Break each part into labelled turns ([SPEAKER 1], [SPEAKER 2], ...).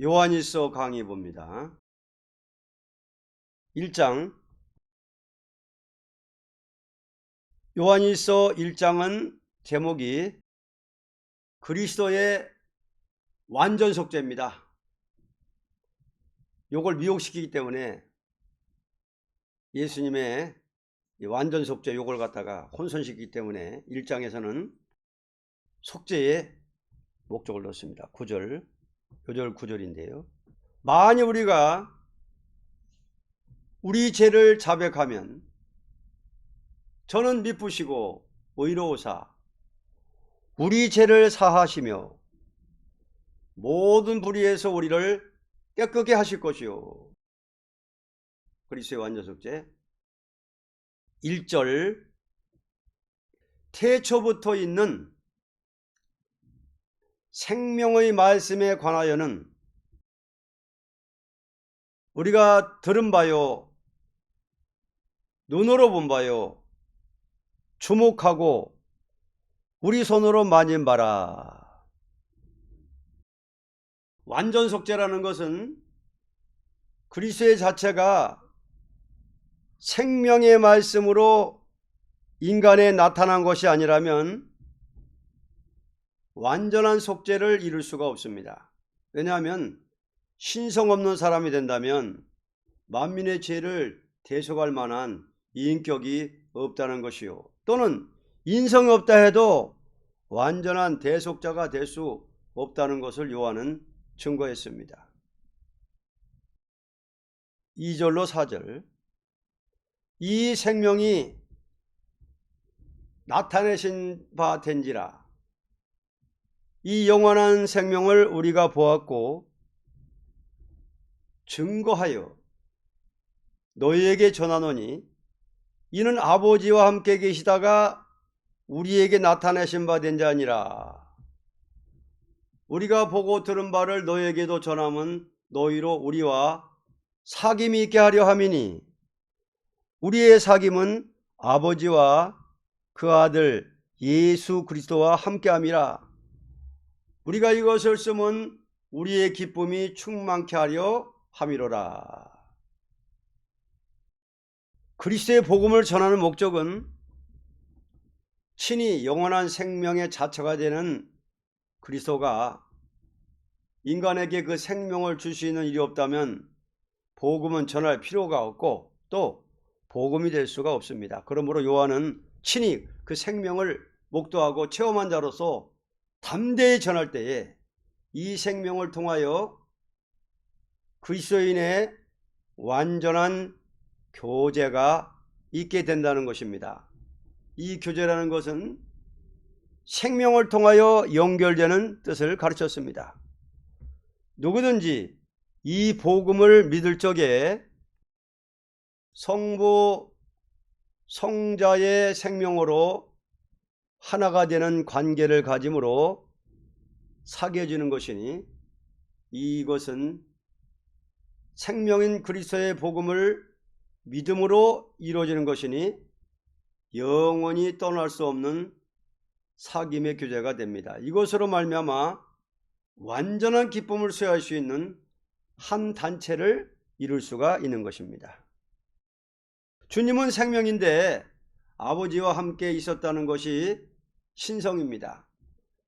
[SPEAKER 1] 요한일서 강의 봅니다. 1장. 요한일서 1장은 제목이 그리스도의 완전 속죄입니다. 요걸 미혹시키기 때문에 예수님의 완전 속죄 요걸 갖다가 혼선시키기 때문에 1장에서는 속죄의 목적을 넣습니다. 9절, 요절 9절인데요. 만일 우리가 우리 죄를 자백하면 저는 미쁘시고 의로우사 우리 죄를 사하시며 모든 불의에서 우리를 깨끗게 하실 것이요. 그리스도의 완전 속죄. 1절. 태초부터 있는 생명의 말씀에 관하여는 우리가 들은 바요, 눈으로 본 바요, 주목하고 우리 손으로 만진 바라. 완전 속죄라는 것은 그리스도의 자체가 생명의 말씀으로 인간에 나타난 것이 아니라면 완전한 속죄를 이룰 수가 없습니다. 왜냐하면 신성 없는 사람이 된다면 만민의 죄를 대속할 만한 인격이 없다는 것이요, 또는 인성이 없다 해도 완전한 대속자가 될 수 없다는 것을 요한은 증거했습니다. 2절로 4절. 이 생명이 나타내신 바 된지라. 이 영원한 생명을 우리가 보았고 증거하여 너희에게 전하노니 이는 아버지와 함께 계시다가 우리에게 나타내신 바 된 자니라. 우리가 보고 들은 바를 너희에게도 전함은 너희로 우리와 사귐이 있게 하려 함이니 우리의 사귐은 아버지와 그 아들 예수 그리스도와 함께함이라. 우리가 이것을 쓰면 우리의 기쁨이 충만케 하려 함이로라. 그리스도의 복음을 전하는 목적은 친히 영원한 생명의 자처가 되는 그리스도가 인간에게 그 생명을 줄 수 있는 일이 없다면 복음은 전할 필요가 없고 또 복음이 될 수가 없습니다. 그러므로 요한은 친히 그 생명을 목도하고 체험한 자로서 담대히 전할 때에 이 생명을 통하여 그리스도인의 완전한 교제가 있게 된다는 것입니다. 이 교제라는 것은 생명을 통하여 연결되는 뜻을 가르쳤습니다. 누구든지 이 복음을 믿을 적에 성부, 성자의 생명으로 하나가 되는 관계를 가짐으로 사귀어지는 것이니 이것은 생명인 그리스도의 복음을 믿음으로 이루어지는 것이니 영원히 떠날 수 없는 사귐의 교제가 됩니다. 이것으로 말미암아 완전한 기쁨을 소유할 수 있는 한 단체를 이룰 수가 있는 것입니다. 주님은 생명인데 아버지와 함께 있었다는 것이 신성입니다.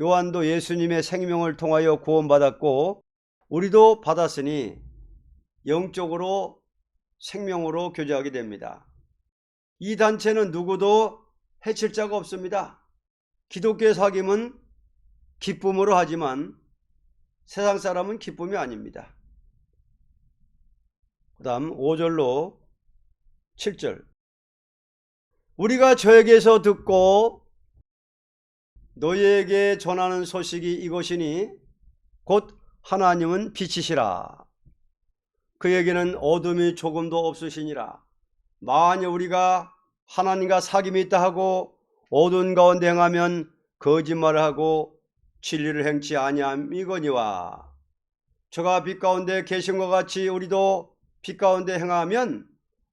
[SPEAKER 1] 요한도 예수님의 생명을 통하여 구원받았고 우리도 받았으니 영적으로 생명으로 교제하게 됩니다. 이 단체는 누구도 해칠 자가 없습니다. 기독교의 사귐은 기쁨으로 하지만 세상 사람은 기쁨이 아닙니다. 그 다음 5절로 7절. 우리가 저에게서 듣고 너희에게 전하는 소식이 이것이니 곧 하나님은 빛이시라. 그에게는 어둠이 조금도 없으시니라. 만일 우리가 하나님과 사귐이 있다 하고 어두운 가운데 행하면 거짓말을 하고 진리를 행치 아니함이거니와 저가 빛 가운데 계신 것 같이 우리도 빛 가운데 행하면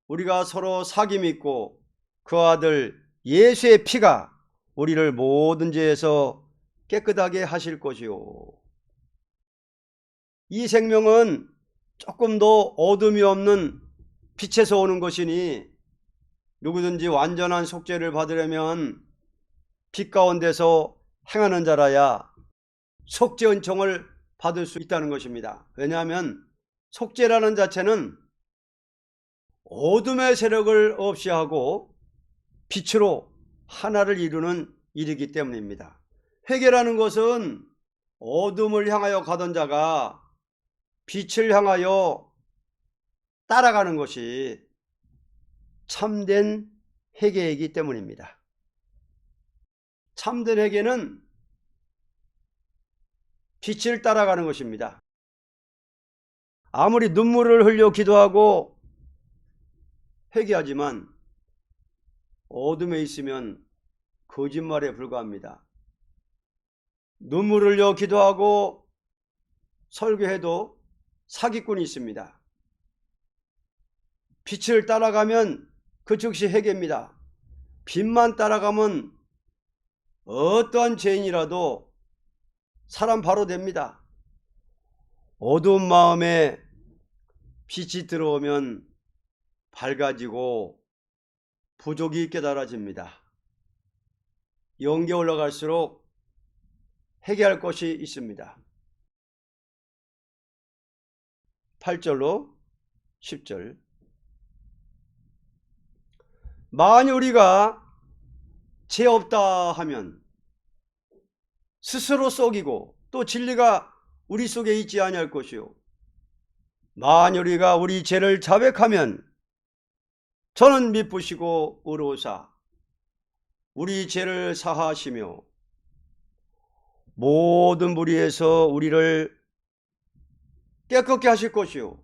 [SPEAKER 1] 우리가 서로 사귐이 있고 그 아들 예수의 피가 우리를 모든 죄에서 깨끗하게 하실 것이요. 이 생명은 조금 더 어둠이 없는 빛에서 오는 것이니 누구든지 완전한 속죄를 받으려면 빛 가운데서 행하는 자라야 속죄 은총을 받을 수 있다는 것입니다. 왜냐하면 속죄라는 자체는 어둠의 세력을 없이 하고 빛으로 하나를 이루는 일이기 때문입니다. 회개라는 것은 어둠을 향하여 가던 자가 빛을 향하여 따라가는 것이 참된 회개이기 때문입니다. 참된 회개는 빛을 따라가는 것입니다. 아무리 눈물을 흘려 기도하고 회개하지만 어둠에 있으면 거짓말에 불과합니다. 눈물을 흘려 기도하고 설교해도 사기꾼이 있습니다. 빛을 따라가면 그 즉시 회개입니다. 빛만 따라가면 어떠한 죄인이라도 사람 바로 됩니다. 어두운 마음에 빛이 들어오면 밝아지고 부족이 깨달아집니다. 영계 올라갈수록 회개할 것이 있습니다. 8절로 10절. 만일 우리가 죄 없다 하면 스스로 속이고 또 진리가 우리 속에 있지 아니할 것이요, 만일 우리가 우리 죄를 자백하면 저는 미쁘시고 의로우사 우리 죄를 사하시며 모든 무리에서 우리를 깨끗게 하실 것이요,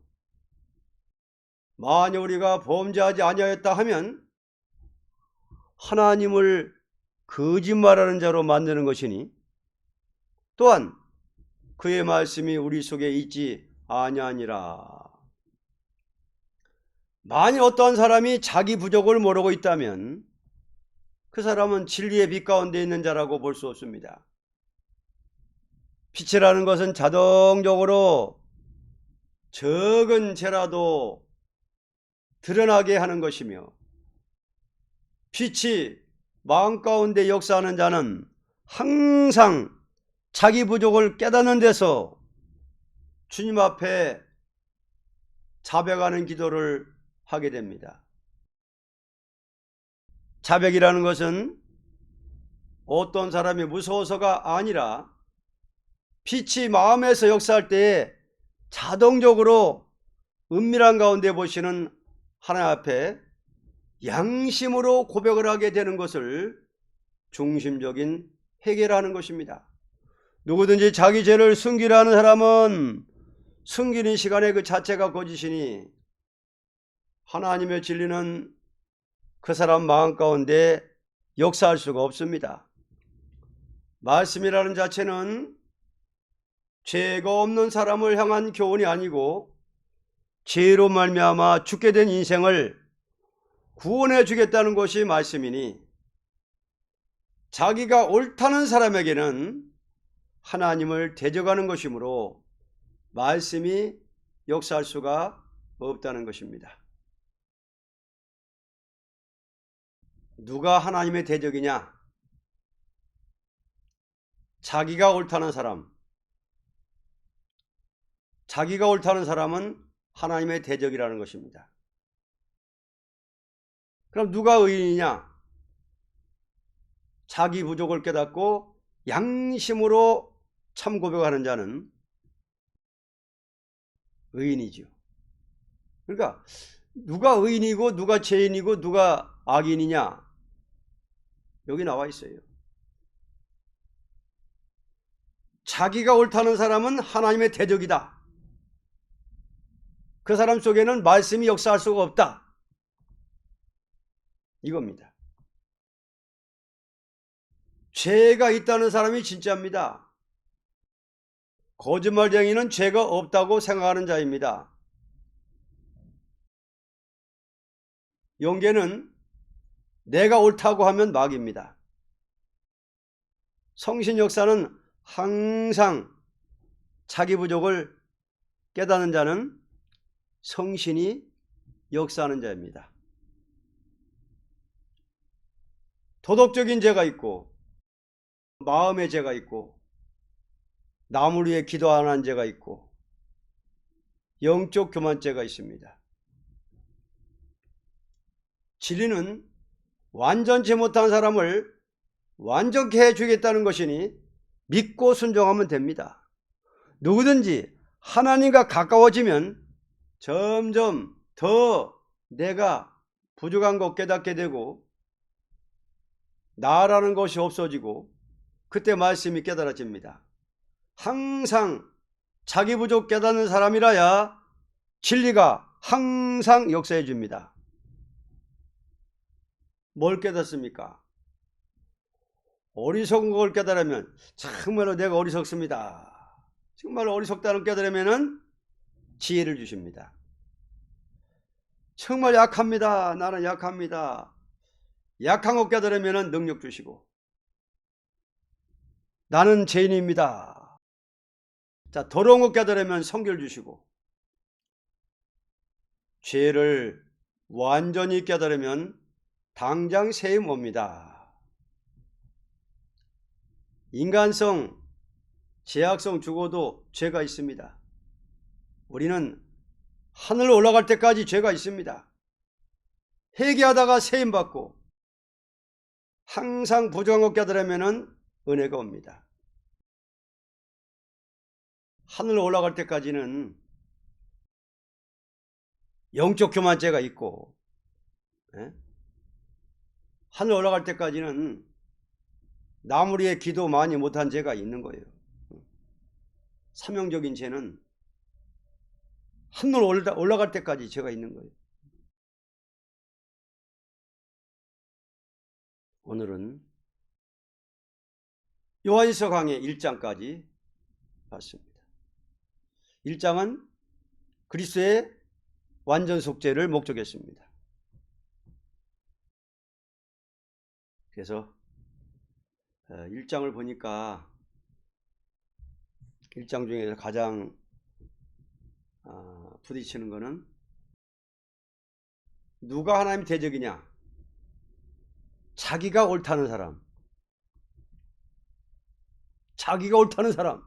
[SPEAKER 1] 만일 우리가 범죄하지 아니하였다 하면 하나님을 거짓말하는 자로 만드는 것이니 또한 그의 말씀이 우리 속에 있지 아니하니라. 만일 어떠한 사람이 자기 부족을 모르고 있다면 그 사람은 진리의 빛 가운데 있는 자라고 볼 수 없습니다. 빛이라는 것은 자동적으로 적은 죄라도 드러나게 하는 것이며, 빛이 마음 가운데 역사하는 자는 항상 자기 부족을 깨닫는 데서 주님 앞에 자백하는 기도를 하게 됩니다. 자백이라는 것은 어떤 사람이 무서워서가 아니라 빛이 마음에서 역사할 때에 자동적으로 은밀한 가운데 보시는 하나님 앞에 양심으로 고백을 하게 되는 것을 중심적인 회개라는 것입니다. 누구든지 자기 죄를 숨기려 하는 사람은 숨기는 시간에 그 자체가 거짓이니 하나님의 진리는 그 사람 마음 가운데 역사할 수가 없습니다. 말씀이라는 자체는 죄가 없는 사람을 향한 교훈이 아니고 죄로 말미암아 죽게 된 인생을 구원해 주겠다는 것이 말씀이니, 자기가 옳다는 사람에게는 하나님을 대적하는 것이므로 말씀이 역사할 수가 없다는 것입니다. 누가 하나님의 대적이냐? 자기가 옳다는 사람. 자기가 옳다는 사람은 하나님의 대적이라는 것입니다. 그럼 누가 의인이냐? 자기 부족을 깨닫고 양심으로 참 고백하는 자는 의인이죠. 그러니까 누가 의인이고 누가 죄인이고 누가 악인이냐? 여기 나와 있어요. 자기가 옳다는 사람은 하나님의 대적이다. 그 사람 속에는 말씀이 역사할 수가 없다. 이겁니다. 죄가 있다는 사람이 진짜입니다. 거짓말쟁이는 죄가 없다고 생각하는 자입니다. 영계는 내가 옳다고 하면 막입니다. 성신 역사는 항상 자기 부족을 깨닫는 자는 성신이 역사하는 자입니다. 도덕적인 죄가 있고 마음의 죄가 있고 남을 위해 기도 안 한 죄가 있고 영적 교만죄가 있습니다. 진리는 완전치 못한 사람을 완전케 해주겠다는 것이니 믿고 순종하면 됩니다. 누구든지 하나님과 가까워지면 점점 더 내가 부족한 것 깨닫게 되고 나라는 것이 없어지고 그때 말씀이 깨달아집니다. 항상 자기 부족 깨닫는 사람이라야 진리가 항상 역사해 줍니다. 뭘 깨닫습니까? 어리석은 걸 깨달으면 정말로 내가 어리석습니다. 정말 어리석다는 깨달으면 지혜를 주십니다. 정말 약합니다. 나는 약합니다. 약한 것 깨달으면 능력 주시고 나는 죄인입니다. 자, 더러운 것 깨달으면 성결 주시고 죄를 완전히 깨달으면 당장 세임 옵니다. 인간성, 제약성 죽어도 죄가 있습니다. 우리는 하늘 올라갈 때까지 죄가 있습니다. 회개하다가 세임 받고 항상 부정한 것 깨달으면 은혜가 옵니다. 하늘 올라갈 때까지는 영적 교만죄가 있고 하늘 올라갈 때까지는 남을 위해 기도 많이 못한 죄가 있는 거예요. 사명적인 죄는 하늘 올라갈 때까지 죄가 있는 거예요. 오늘은 요한일서 강의 1장까지 봤습니다. 1장은 그리스도의 완전 속죄를 목적했습니다. 그래서 1장을 보니까 1장 중에서 가장 부딪히는 거는 누가 하나님 대적이냐? 자기가 옳다는 사람. 자기가 옳다는 사람.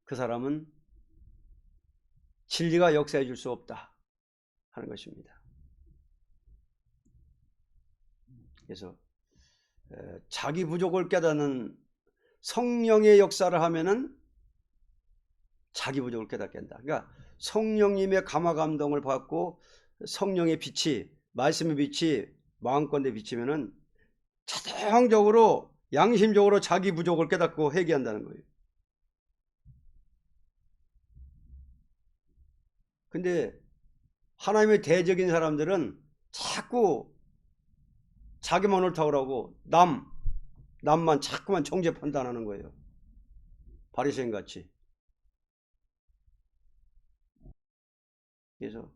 [SPEAKER 1] 그 사람은 진리가 역사해 줄 수 없다 하는 것입니다. 그래서 자기 부족을 깨닫는 성령의 역사를 하면은 자기 부족을 깨닫게 한다. 그러니까 성령님의 감화 감동을 받고 성령의 빛이, 말씀의 빛이 마음가운데 비치면은 자동적으로 양심적으로 자기 부족을 깨닫고 회개한다는 거예요. 근데 하나님의 대적인 사람들은 자꾸 자기만 옳다고 그러고 남만 자꾸만 정죄 판단하는 거예요. 바리새인 같이. 그래서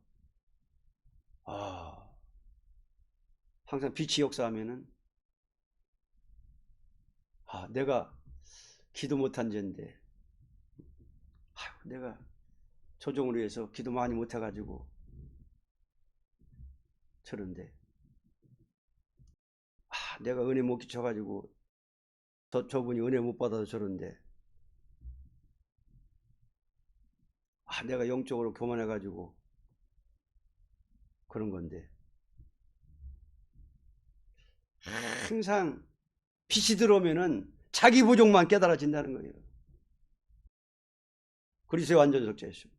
[SPEAKER 1] 항상 빛이 역사하면은 내가 기도 못한 죄인데 내가 조정을 위해서 기도 많이 못해가지고 저런데 내가 은혜 못 끼쳐가지고 저분이 은혜 못 받아서 저런데 내가 영적으로 교만해가지고 그런 건데 항상 빛이 들어오면은 자기 부족만 깨달아진다는 거예요. 그리스도의 완전 속죄였습니다.